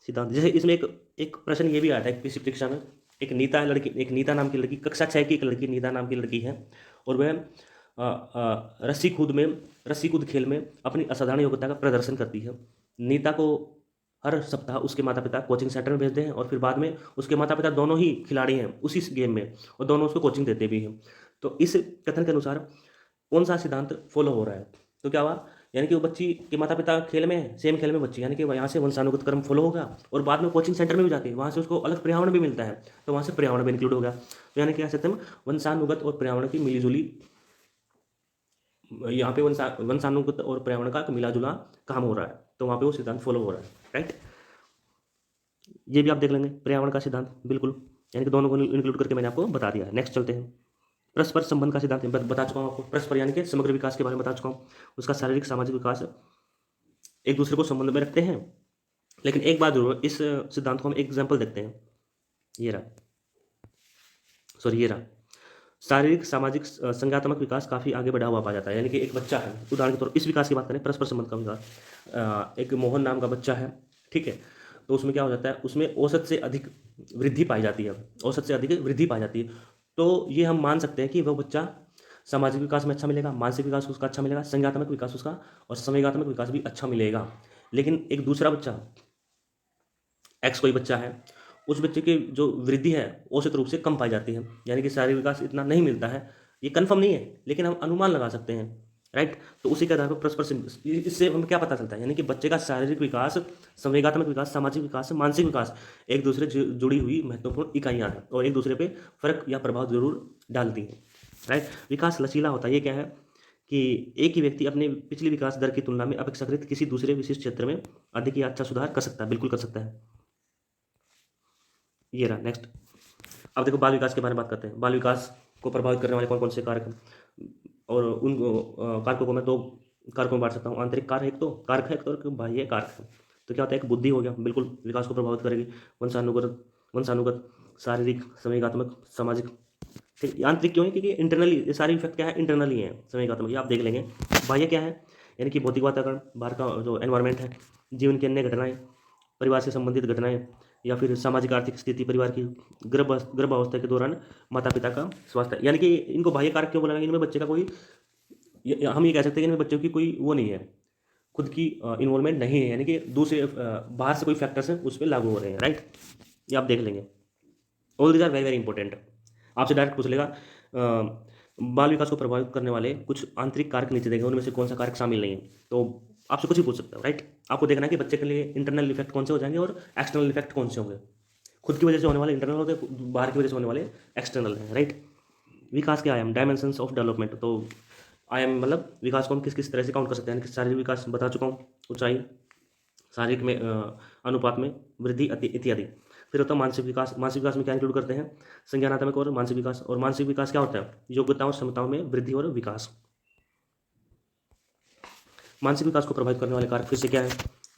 सिद्धांत, जैसे इसमें एक प्रश्न ये भी आता है किसी परीक्षा में। एक नीता नाम की लड़की, कक्षा 6 की एक लड़की, नीता नाम की लड़की है, और वह रस्सी कूद खेल में अपनी असाधारण योग्यता का प्रदर्शन करती है। नीता को हर सप्ताह उसके माता पिता कोचिंग सेंटर में भेजते हैं, और फिर बाद में उसके माता पिता दोनों ही खिलाड़ी हैं उसी गेम में, और दोनों उसको कोचिंग देते भी हैं। तो इस कथन के अनुसार कौन सा सिद्धांत फॉलो हो रहा है, तो क्या हुआ, यानी कि वो बच्ची के माता पिता खेल में, सेम खेल में बच्ची, यानी कि यहाँ से वंशानुगत क्रम फॉलो होगा, और बाद में कोचिंग सेंटर में भी जाती है, वहाँ से उसको अलग पर्यावरण भी मिलता है, तो वहाँ से पर्यावरण भी इंक्लूड हो गया। तो यानी कि कह सकते हैं वंशानुगत और पर्यावरण की मिलीजुली, यहाँ पे वंशानुगत और पर्यावरण का मिला जुला काम हो रहा है, तो वहाँ पे वो सिद्धांत फॉलो हो रहा है, राइट। ये भी आप देख लेंगे, पर्यावरण का सिद्धांत, बिल्कुल, यानी कि दोनों को इंक्लूड करके मैंने आपको बता दिया है। नेक्स्ट चलते हैं, परस्पर संबंध का सिद्धांत बता चुका हूँ आपको। परस्पर यानी कि समग्र विकास के बारे में बता चुका हूँ, उसका शारीरिक सामाजिक विकास एक दूसरे को संबंध में रखते हैं। लेकिन एक बात जरूर, इस सिद्धांत को हम एक एग्जाम्पल देखते हैं, ये रहा शारीरिक सामाजिक संज्ञात्मक विकास काफ़ी आगे बढ़ा हुआ पाया जाता है। यानी कि एक बच्चा है, उदाहरण के तौर इस विकास की बात करें, परस्पर संबंध का विकास, एक मोहन नाम का बच्चा है, ठीक है, तो उसमें क्या हो जाता है, उसमें औसत से अधिक वृद्धि पाई जाती है, औसत से अधिक वृद्धि पाई जाती है। तो ये हम मान सकते हैं कि वह बच्चा सामाजिक विकास में अच्छा मिलेगा, मानसिक विकास उसका अच्छा मिलेगा, संज्ञात्मक विकास उसका और संवेगात्मक विकास भी अच्छा मिलेगा। लेकिन एक दूसरा बच्चा, एक्स कोई बच्चा है, उस बच्चे की जो वृद्धि है औसत रूप से कम पाई जाती है, यानी कि शारीरिक विकास इतना नहीं मिलता है। ये कन्फर्म नहीं है, लेकिन हम अनुमान लगा सकते हैं, राइट। तो उसी के आधार पर परस्पर इससे हमें क्या पता चलता है, यानी कि बच्चे का शारीरिक विकास, संवेगात्मक विकास, सामाजिक विकास, मानसिक विकास एक दूसरे से जुड़ी हुई महत्वपूर्ण इकाइयाँ हैं, और एक दूसरे पे फर्क या प्रभाव जरूर डालती हैं, राइट। विकास लचीला होता है, ये क्या है कि एक ही व्यक्ति अपने पिछली विकास दर की तुलना में अपेक्षाकृत किसी दूसरे विशिष्ट क्षेत्र में अधिक या अच्छा सुधार कर सकता है, बिल्कुल कर सकता है। ये रहा नेक्स्ट। अब देखो बाल विकास के बारे में बात करते हैं। बाल विकास को प्रभावित करने वाले कौन कौन से कारक हैं, और उन कारकों को मैं दो कारकों में बांट सकता हूँ। आंतरिक कारक है तो बाह्य कारक है। तो क्या होता है, एक बुद्धि हो गया, बिल्कुल विकास को प्रभावित करेगी। वंशानुगत शारीरिक, संवेगात्मक, सामाजिक, ठीक। आंतरिक क्यों है, क्योंकि इंटरनली ये सारे इफेक्ट क्या है, इंटरनली है, संवेगात्मक, ये आप देख लेंगे। बाह्य क्या है, यानी कि भौतिक वातावरण, बाहर का जो एनवायरमेंट है, जीवन की अन्य घटनाएं, परिवार से संबंधित घटनाएं, या फिर सामाजिक आर्थिक स्थिति, परिवार की गर्भावस्था के दौरान माता पिता का स्वास्थ्य, यानी कि इनको बाह्य कारक क्यों बोला गया, इनमें बच्चे का कोई हम ये कह सकते हैं कि इनमें बच्चों की कोई वो नहीं है, खुद की इन्वॉल्वमेंट नहीं है, यानी कि दूसरे बाहर से कोई फैक्टर्स हैं उस पर लागू हो रहे हैं, राइट। ये आप देख लेंगे। All these are very very important. आपसे डायरेक्ट पूछ लेगा बाल विकास को प्रभावित करने वाले कुछ आंतरिक कारक नीचे देंगे, उनमें से कौन सा कारक शामिल नहीं है, तो आपसे कुछ भी पूछ सकते हो, राइट। आपको देखना है कि बच्चे के लिए इंटरनल इफेक्ट कौन से हो जाएंगे और एक्सटर्नल इफेक्ट कौन से होंगे। खुद की वजह से होने वाले इंटरनल होते हैं, बाहर की वजह से होने वाले एक्सटर्नल हैं, राइट। विकास के आयाम, डायमेंशंस ऑफ डेवलपमेंट, तो आयाम मतलब विकास को हम किस किस तरह से काउंट कर सकते हैं। शारीरिक विकास बता चुका हूँ, ऊंचाई, शारीरिक में अनुपात में वृद्धि इत्यादि। फिर होता है मानसिक विकास में क्या इंक्लूड करते हैं, संज्ञानात्मक और मानसिक विकास। और मानसिक विकास क्या होता है, योग्यताओं और क्षमताओं में वृद्धि और विकास। मानसिक विकास को प्रभावित करने वाले कारक फिर से क्या है,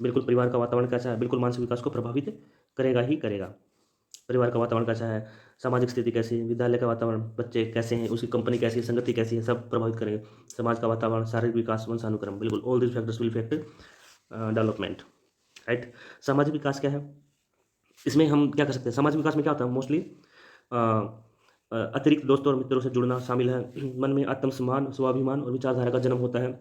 बिल्कुल परिवार का वातावरण कैसा है, बिल्कुल मानसिक विकास को प्रभावित करेगा ही करेगा। परिवार का वातावरण कैसा है, सामाजिक स्थिति कैसी है, विद्यालय का वातावरण, बच्चे कैसे हैं, उसकी कंपनी कैसी है, संगति कैसी है, सब प्रभावित करेंगे। समाज का वातावरण, शारीरिक विकास, वंशानुक्रम, बिल्कुल all this factors will effect development, right. सामाजिक विकास क्या है, इसमें हम क्या कर सकते हैं, सामाजिक विकास में क्या होता है, मोस्टली अतिरिक्त दोस्तों और मित्रों से जुड़ना शामिल है। मन में आत्मसम्मान, स्वाभिमान और विचारधारा का जन्म होता है।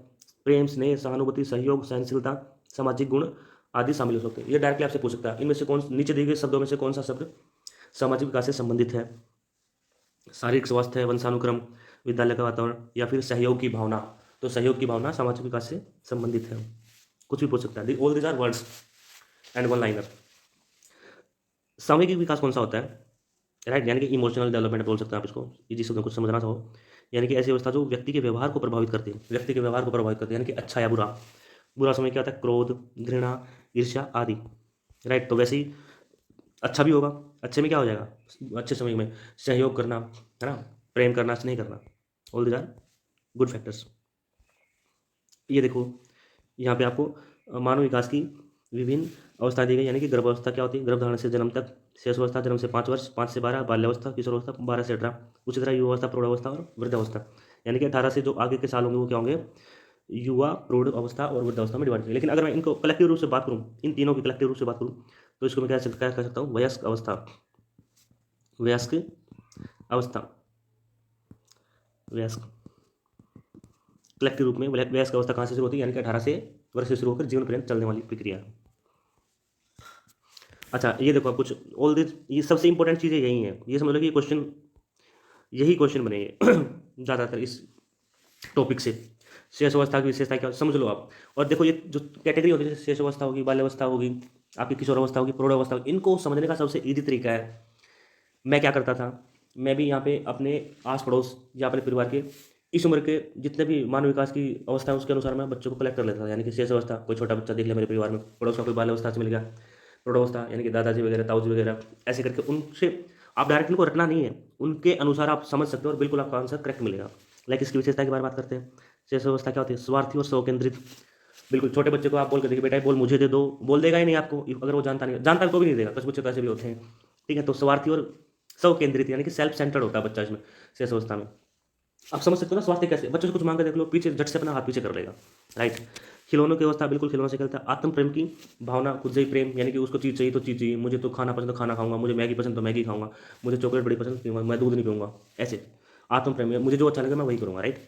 प्रेम, स्नेह, सहानुभूति, सहयोग, सहनशीलता, सामाजिक गुण आदि शामिल हो सकते हैं। ये डायरेक्टली आपसे पूछ सकता है इनमें से कौन, नीचे दिए गए शब्दों में से कौन सा शब्द सामाजिक विकास से संबंधित है। शारीरिक स्वास्थ्य, वंशानुक्रम, विद्यालय का वातावरण, या फिर सहयोग की भावना। तो सहयोग की भावना सामाजिक विकास से संबंधित है। कुछ भी पूछ सकता है। All these are words and one liner. सामूहिक विकास कौन सा होता है, राइट, यानी कि इमोशनल डेवलपमेंट बोल सकते हैं आप इसको, ये जिसको कुछ समझना चाहो। यानी कि ऐसी अवस्था जो व्यक्ति के व्यवहार को प्रभावित करती है, व्यक्ति के व्यवहार को प्रभावित करती है, यानी कि अच्छा या बुरा। बुरा समय क्या होता है, क्रोध, घृणा, ईर्ष्या आदि, राइट। तो वैसे ही अच्छा भी होगा, अच्छे में क्या हो जाएगा, अच्छे समय में सहयोग करना, है ना, प्रेम करना, स्नेह करना। All these are good factors. ये देखो यहाँ पे आपको मानव विकास की विभिन्न अवस्थाएं दी गई, यानी कि गर्भावस्था क्या होती है, गर्भधारण से जन्म तक, शेष अवस्था जन्म से 5 वर्ष, 5 से 12, बाल्यावस्था, किशोरावस्था 12 से 18, उसी तरह युवावस्था, प्रौढ़ावस्था और वृद्धावस्था। यानी कि 18 से जो आगे के साल होंगे वो क्या होंगे, युवा, प्रौढ़ अवस्था और वृद्धावस्था में डिवाइड करें। लेकिन अगर मैं इनको कलेक्टिव रूप से बात करूँ, इन तीनों की कलेक्टिव रूप से बात करूँ, तो इसको मैं क्या कह सकता हूँ, वयस्क अवस्था, वयस्क अवस्था, वयस्क कलेक्टिव रूप में वयस्क अवस्था कहाँ से शुरू होती है, यानी कि 18 से वर्ष से शुरू होकर जीवन पर्यंत चलने वाली प्रक्रिया। अच्छा ये देखो आप कुछ ऑल दिस, ये सबसे इंपॉर्टेंट चीज़ें यही हैं, ये समझ लो कि ये क्वेश्चन, यही क्वेश्चन बनेंगे ज़्यादातर इस टॉपिक से। शेष अवस्था की विशेषता क्या समझ लो आप। और देखो ये जो कैटेगरी होती है, जैसे शेष अवस्था होगी, बाल्यावस्था होगी, आपकी किशोर अवस्था होगी, प्रौढ़ अवस्था होगी, इनको समझने का सबसे ईजी तरीका है, मैं क्या करता था, मैं भी यहाँ पे अपने आस पड़ोस या अपने परिवार के इस उम्र के जितने भी मानव विकास की अवस्था है उसके अनुसार मैं बच्चों को कलेक्ट कर लेता था। यानी कि शेष अवस्था, कोई छोटा बच्चा देख लिया मेरे परिवार में, पड़ोस का कोई बाल अवस्था से मिल गया, प्रौढ़ावस्था यानी कि दादाजी वगैरह, ताऊजी वगैरह, ऐसे करके उनसे आप डायरेक्ट उनको रटना नहीं है, उनके अनुसार आप समझ सकते हो और बिल्कुल आपका आंसर करेक्ट मिलेगा। लाइक इसकी विशेषता की बात करते हैं। शेष अवस्था क्या होती है, स्वार्थी और स्व केंद्रित। बिल्कुल छोटे बच्चे को आप बोल के देखिए, बेटा बोल मुझे दे दो, बोल देगा ही नहीं आपको, अगर वो जानता नहीं, जानता तो भी नहीं देगा, कुछ बच्चे तो ऐसे भी होते हैं। ठीक है, तो स्वार्थी और स्व केंद्रित यानी कि सेल्फ सेंटर्ड होता है बच्चा इसमें, शेष अवस्था में। आप समझ सकते हो ना, स्वास्थ्य कैसे, बच्चों से कुछ मांग के देख लो, पीछे झट से अपना हाथ पीछे कर लेगा, राइट। खिलौनों की अवस्था, बिल्कुल खिलौनों से खेलता है। आत्म प्रेम की भावना, खुद से ही प्रेम, यानी कि उसको चीज़ चाहिए तो चीज़ चाहिए, मुझे तो खाना पसंद तो खाना खाऊंगा, मुझे मैगी पसंद तो मैगी खाऊंगा, मुझे चॉकलेट बड़ी पसंद पीऊंगा, मैं दूध नहीं पीऊंगा, ऐसे आत्म प्रेम है, मुझे जो अच्छा लगे मैं वही करूँगा, राइट।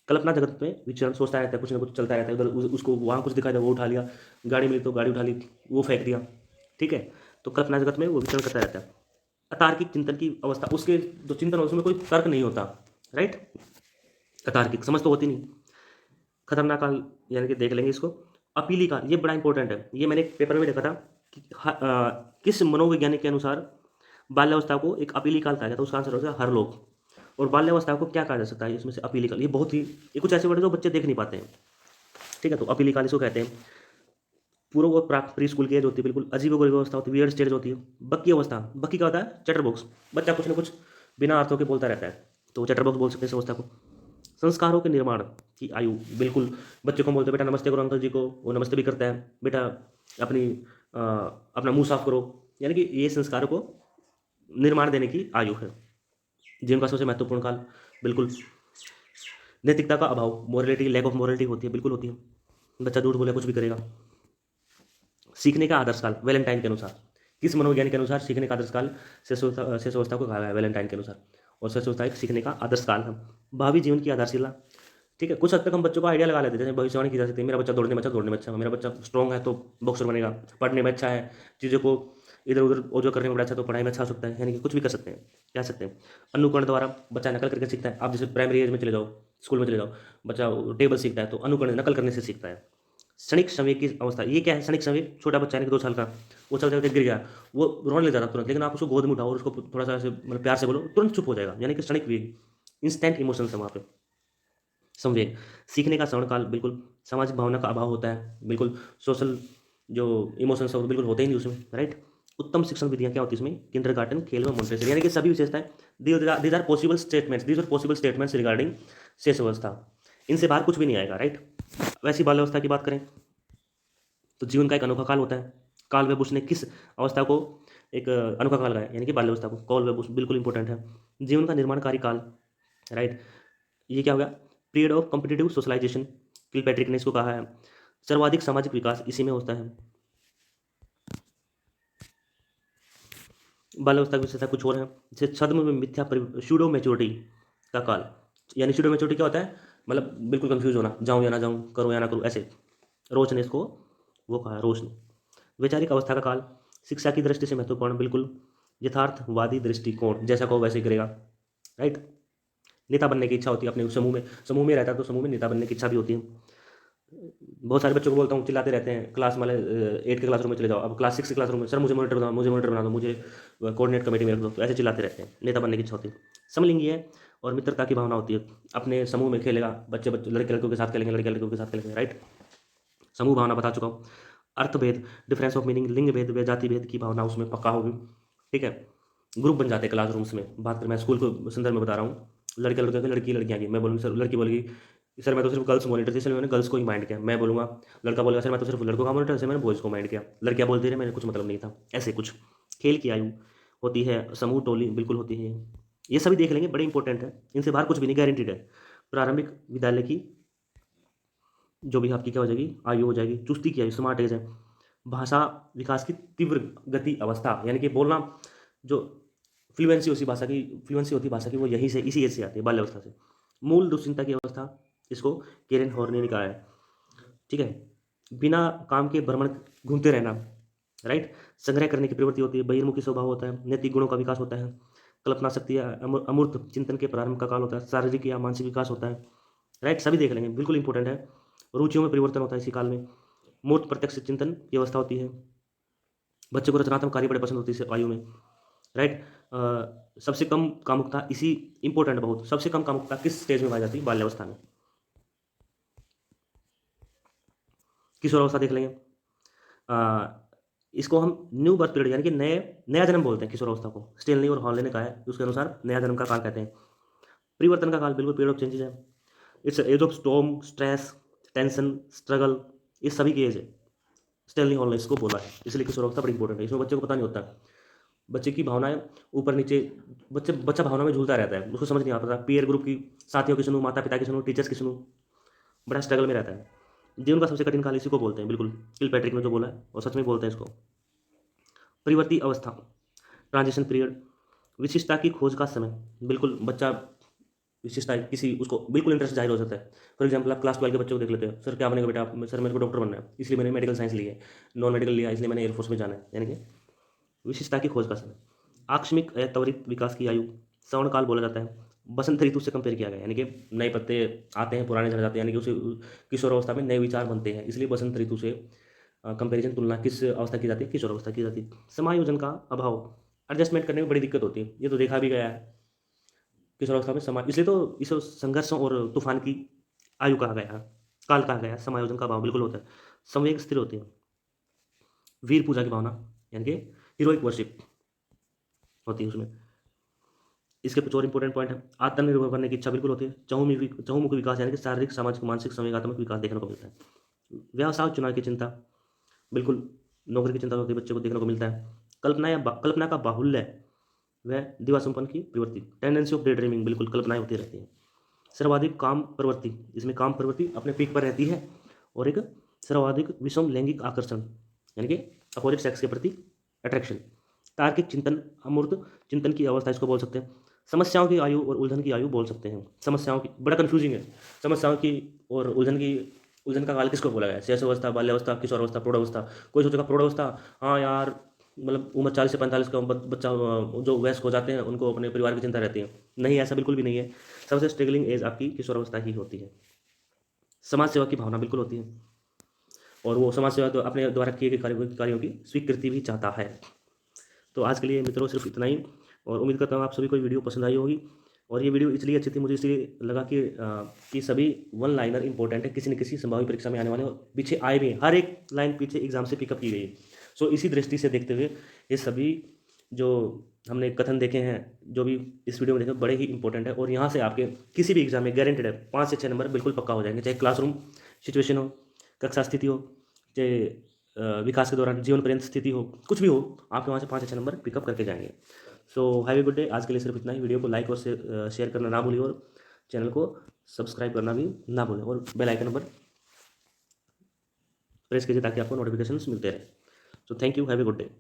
कल्पना जगत में विचरण, सोचता रहता है, कुछ ना कुछ चलता रहता है, उधर उसको वहाँ कुछ दिखाई दिया वो उठा लिया, गाड़ी मिली तो गाड़ी उठा ली, वो फेंक दिया, ठीक है। तो कल्पना जगत में वो विचरण करता रहता है। अतार्किक चिंतन की अवस्था, उसके जो चिंतन होता है उसमें कोई तर्क नहीं होता, राइट। अतार्किक समझ तो होती नहीं। खतरनाक काल, यानी कि देख लेंगे इसको। अपीली काल, ये बड़ा इंपॉर्टेंट है, ये मैंने एक पेपर में देखा था कि किस मनोवैज्ञानिक के अनुसार बाल्यावस्था को एक अपीली काल कहा जाता है, उसका आंसर हो जाएगा हर लोग। और बाल्यावस्था को क्या कहा जा सकता है इसमें से, अपीली काल, ये बहुत ही, ये कुछ ऐसे वर्ड है जो बच्चे देख नहीं पाते हैं, ठीक है। तो अपीली काल इसको कहते हैं। पूर्व और प्राक प्री स्कूल की एज होती है, बिल्कुल अजीब गरीब अवस्था होती है, वियर्ड स्टेज होती है। बक्की अवस्था, बक्की क्या होता है, चटर बॉक्स, बच्चा कुछ ना कुछ बिना अर्थों के बोलता रहता है, तो चटर बॉक्स बोल सकते हैं इस अवस्था को। संस्कारों के निर्माण की आयु, बिल्कुल बच्चे को बोलते हैं बेटा नमस्ते करो अंकल जी को, वो नमस्ते भी करता है, बेटा अपनी अपना मुंह साफ करो, यानी कि ये संस्कारों को निर्माण देने की आयु है। जीवन का सबसे महत्वपूर्ण काल, बिल्कुल नैतिकता का अभाव, मोरलिटी, लैक ऑफ मोरलिटी होती है, बिल्कुल होती है, बच्चा झूठ बोले कुछ भी करेगा। सीखने का आदर्श काल, वैलेंटाइन के अनुसार, किस मनोविज्ञान के अनुसार सीखने का आदर्श काल शेष अवस्था को कहा गया है वैलेंटाइन के अनुसार। और शेष अवस्था एक सीखने का आदर्श काल है। भावी जीवन की आधारशिला, ठीक है, कुछ हद तक हम बच्चों को आइडिया लगा लेते हैं, जैसे भविष्यवाणी की जा सकती है, मेरा बच्चा दौड़ने में अच्छा, दौड़ने में अच्छा है, मेरा बच्चा स्ट्रॉन्ग है तो बॉक्सर बनेगा, पढ़ने में अच्छा है, चीज़ों को इधर उधर ओझो करने में बड़ा अच्छा तो पढ़ाई में अच्छा हो सकता है, यानी कि कुछ भी कर सकते हैं, कह सकते हैं। अनुकरण द्वारा बच्चा नकल करके सीखता है। आप जैसे प्राइमरी एज में चले जाओ, स्कूल में चले जाओ, बच्चा टेबल सीखता है तो अनुकरण, नकल करने से सीखता है। क्षणिक संवेग की अवस्था, ये क्या है, क्षणिक संवेग, छोटा बच्चा यानी कि 2 साल का, वो चलते चलते गिर गया, वो रोने लग जाता तुरंत, लेकिन आप उसको गोद में उठाओ और उसको थोड़ा सा ऐसे मतलब प्यार से बोलो, तुरंत चुप हो जाएगा, यानी कि क्षणिक वेग, इंस्टेंट इमोशंस है वहाँ पे। संवेग, सीखने का श्रवण काल, बिल्कुल सामाजिक भावना का अभाव होता है, बिल्कुल सोशल जो इमोशंस है वो बिल्कुल होते ही नहीं उसमें, राइट। उत्तम शिक्षण विधियाँ क्या होती है इसमें, किंडरगार्टन, खेल व मोन्टेसरी, यानी कि सभी विशेषताएं, these are possible statements, these are possible statements regarding शेष अवस्था, इनसे बाहर कुछ भी नहीं आएगा, राइट। वैसी बाल अवस्था की बात करें तो जीवन का एक अनोखा काल होता है। काल वेबुस ने किस अवस्था को एक अनोखा काल कहा है, यानी कि बाल्यावस्था को, कॉल वेबुस बिल्कुल इंपॉर्टेंट है। जीवन का निर्माणकारी काल, राइट, ये क्या हो गया, period of competitive socialization, Kilpatrick ने इसको कहा है। सर्वाधिक सामाजिक विकास इसी में होता है। बाल्यावस्था की विशेषता कुछ और है, जैसे छद्म में मिथ्या शूडो मैच्योरिटी का काल, यानी शूडो मैच्योरिटी क्या होता है, मतलब बिल्कुल कंफ्यूज होना, जाऊँ या ना जाऊँ, करूँ या ना करूँ, ऐसे। रोच ने इसको वो कहा है, रोच ने। वैचारिक अवस्था का काल शिक्षा की दृष्टि से महत्वपूर्ण, बिल्कुल। यथार्थवादी दृष्टिकोण, जैसा कहो वैसे ही करेगा, राइट। नेता बनने की इच्छा होती है अपने समूह में रहता है, तो समूह में नेता बनने की इच्छा भी होती है। बहुत सारे बच्चों को बोलता हूँ, चिल्लाते रहते हैं क्लास वाले, 8 के क्लासरूम में चले जाओ, अब क्लास 6 के क्लासरूम में, सर मुझे मॉनिटर बना दो, मुझे कोऑर्डिनेट कमेटी में रख दो, तो ऐसे चिल्लाते रहते हैं, नेता बनने की इच्छा होती है। समलिंगी है और मित्रता की भावना होती है, अपने समूह में खेलेगा, बच्चे बच्चे लड़के लड़कों के साथ खेलेंगे, लड़के लड़कों के साथ खेलेंगे, राइट। समूह भावना बता चुका हूँ। अर्थभेद, डिफरेंस ऑफ मीनिंग, लिंग भेद व जाति भेद की भावना उसमें पक्का होगी, ठीक है। ग्रुप बन जाते हैं क्लासरूम्स में, बात करें मैं स्कूल को संदर्भ में बता रहा हूँ, लड़के लड़के की, लड़की लड़कियाँ की, मैं बोलूँगी सर, लड़की बोलेगी सर मैं तो सिर्फ गर्ल्स मॉनिटर थी, इसलिए मैंने गर्ल्स को ही माइंड किया, मैं बोलूँगा, लड़का बोलेगा सर मैं तो सिर्फ लड़कों का मॉनिटर, इसलिए मैंने बॉयज़ को माइंड किया, लड़कियाँ बोलती रहे, मैंने कुछ मतलब नहीं था, ऐसे कुछ। खेल की आयु होती है, समूह टोली बिल्कुल होती है, ये सभी देख लेंगे, बड़े इंपॉर्टेंट है, इनसे बाहर कुछ भी नहीं गारंटीड है। प्रारंभिक विद्यालय की जो भी आपकी क्या हो जाएगी, आयु हो जाएगी, चुस्ती की आयु, स्मार्ट एज है। भाषा विकास की तीव्र गति अवस्था, यानी कि बोलना जो फ्लुएंसी उसी भाषा की, फ्लुएंसी होती है भाषा की, वो यहीं से, इसी एज से आती है, बाल्यावस्था से। मूल दुश्चिंता की अवस्था, इसको केरन हॉर्न ने निकाला है, ठीक है। बिना काम के भ्रमण, घूमते रहना, राइट। संग्रह करने की प्रवृत्ति होती है, बहिर्मुखी स्वभाव होता है, नैतिक गुणों का विकास होता है, कल्पना शक्ति या अमूर्त चिंतन के प्रारंभ का काल होता है, शारीरिक या मानसिक विकास होता है, राइट। सभी देख लेंगे, बिल्कुल इंपॉर्टेंट है। रुचियों में परिवर्तन होता है इसी काल में। मूर्त प्रत्यक्ष चिंतन की अवस्था होती है, बच्चे को रचनात्मक कार्य बड़े पसंद होती है इस आयु में, राइट। सबसे कम कामुकता, इसी इंपॉर्टेंट बहुत, सबसे कम कामुकता किस स्टेज में पाई जाती है, बाल्यावस्था में। किशोरावस्था देख लेंगे, इसको हम न्यू बर्थ पीरियड यानी कि नया जन्म बोलते हैं किशोरावस्था को, स्टेनली और हॉलने ने कहा है, उसके अनुसार नया जन्म का काल कहते हैं। परिवर्तन का काल, बिल्कुल पीरियड ऑफ चेंजेस है, it's age of storm, stress, tension, struggle, इस सभी की एज है, स्टेनली हॉल ने इसको बोला है, इसलिए किशोरावस्था बड़ी इंपॉर्टेंट है, इसमें बच्चे को पता नहीं होता, बच्चे की भावनाएं ऊपर नीचे, बच्चा भावना में झूलता रहता है, उसको समझ नहीं आता, पीयर ग्रुप की, साथियों की सुनूं, माता पिता की सुनूं, टीचर्स की सुनूं, बड़ा स्ट्रगल में रहता है। जीवन का सबसे कठिन काल इसी को बोलते हैं, बिल्कुल किल पैट्रिक ने जो बोला है और सच में बोलते हैं इसको। परिवर्ती अवस्था, ट्रांजिशन पीरियड, विशिष्टता की खोज का समय, बिल्कुल बच्चा विशिष्टता किसी, उसको बिल्कुल इंटरेस्ट जाहिर हो जाता है। फॉर एग्जाम्पल आप क्लास 12 के बच्चों को देख लेते हो, सर क्या बनेगा बेटा आप, सर मेरे को डॉक्टर बनना है, इसलिए मैंने मेडिकल साइंस ली है, नॉन मेडिकल लिया इसलिए मैंने एयरफोर्स में जाना है, यानी कि विशिष्टता की खोज का समय। आकस्मिक या त्वरित विकास की आयु, श्रवण काल बोला जाता है, बसंत ऋतु से कंपेयर किया गया, यानी कि नए पत्ते आते हैं, पुराने झड़ जाते हैं, यानी कि उसे किशोरावस्था में नए विचार बनते हैं, इसलिए बसंत ऋतु से कंपैरिजन, तुलना किस अवस्था की जाती है, किशोरावस्था की जाती है। समायोजन का अभाव, एडजस्टमेंट करने में बड़ी दिक्कत होती है, ये तो देखा भी गया है, किशोरावस्था में समाज, इसलिए तो इसे संघर्षों और तूफान की आयु कहा गया है, काल कहा गया है। समायोजन का अभाव बिल्कुल होता है, संवेग स्थिर होती है, वीर पूजा की भावना, यानी कि हीरोइक वर्शिप होती है उसमें। इसके कुछ और इंपॉर्टेंट पॉइंट है, आत्मनिर्भर बनने की इच्छा बिल्कुल होती है, चहुमुखी विकास, यानी कि शारीरिक, सामाजिक, मानसिक, संवेगात्मक विकास देखने को मिलता है। व्यवसाय चुनाव की चिंता, बिल्कुल नौकरी की चिंता होती है, बच्चे को देखने को मिलता है। कल्पना का बाहुल्य व दिवा संपन्न की प्रवृत्ति, टेंडेंसी ऑफ डे ड्रीमिंग, बिल्कुल कल्पनाएं होती रहती हैं। सर्वाधिक काम प्रवृत्ति, इसमें काम प्रवृत्ति अपने पीक पर रहती है, और एक सर्वाधिक विषम लैंगिक आकर्षण, यानी कि अपोजिट सेक्स के प्रति अट्रैक्शन। तार्किक चिंतन, अमूर्त चिंतन की अवस्था इसको बोल सकते हैं। समस्याओं की आयु और उलझन की आयु बोल सकते हैं, समस्याओं की, बड़ा कंफ्यूजिंग है, समस्याओं की और उलझन का काल किसको बोला गया है, शेष अवस्था, बाल्यावस्था, किशोरावस्था, प्रौढ़ावस्था। कोई सोचेगा प्रौढ़ावस्था, हाँ यार, मतलब उम्र 40 से 45 का बच्चा, जो वयस्क हो जाते हैं उनको अपने परिवार की चिंता रहती है, नहीं ऐसा बिल्कुल भी नहीं है, सबसे स्ट्रगलिंग एज आपकी किशोरावस्था ही होती है। समाज सेवा की भावना बिल्कुल होती है, और वो समाज सेवा तो अपने द्वारा किए गए कार्यों की स्वीकृति भी चाहता है। तो आज के लिए मित्रों सिर्फ इतना ही, और उम्मीद करता हूँ आप सभी को वीडियो पसंद आई होगी। और ये वीडियो इसलिए अच्छी थी, मुझे इसलिए लगा कि सभी वन लाइनर इंपॉर्टेंट है, किसी न किसी संभावित परीक्षा में आने वाले, और पीछे आए भी हैं, हर एक लाइन पीछे एग्जाम से पिकअप की गई है। सो इसी दृष्टि से देखते हुए ये सभी जो हमने कथन देखे हैं, जो भी इस वीडियो में देखे, बड़े ही इंपॉर्टेंट है, और यहाँ से आपके किसी भी एग्जाम में गारंटेड है 5 से 6 नंबर बिल्कुल पक्का हो जाएंगे, चाहे क्लासरूम सिचुएशन हो, कक्षा स्थिति हो, चाहे विकास के दौरान जीवन पर्यंत स्थिति हो, कुछ भी हो, आपके वहाँ से 5 से 6 नंबर पिकअप करके जाएंगे। So have a good day. आज के लिए सिर्फ इतना ही, वीडियो को लाइक और शेयर करना ना भूलिए, और चैनल को सब्सक्राइब करना भी ना भूलें, और बेल आइकन नंबर प्रेस कीजिए ताकि आपको नोटिफिकेशन मिलते रहे। So thank you, have a good day.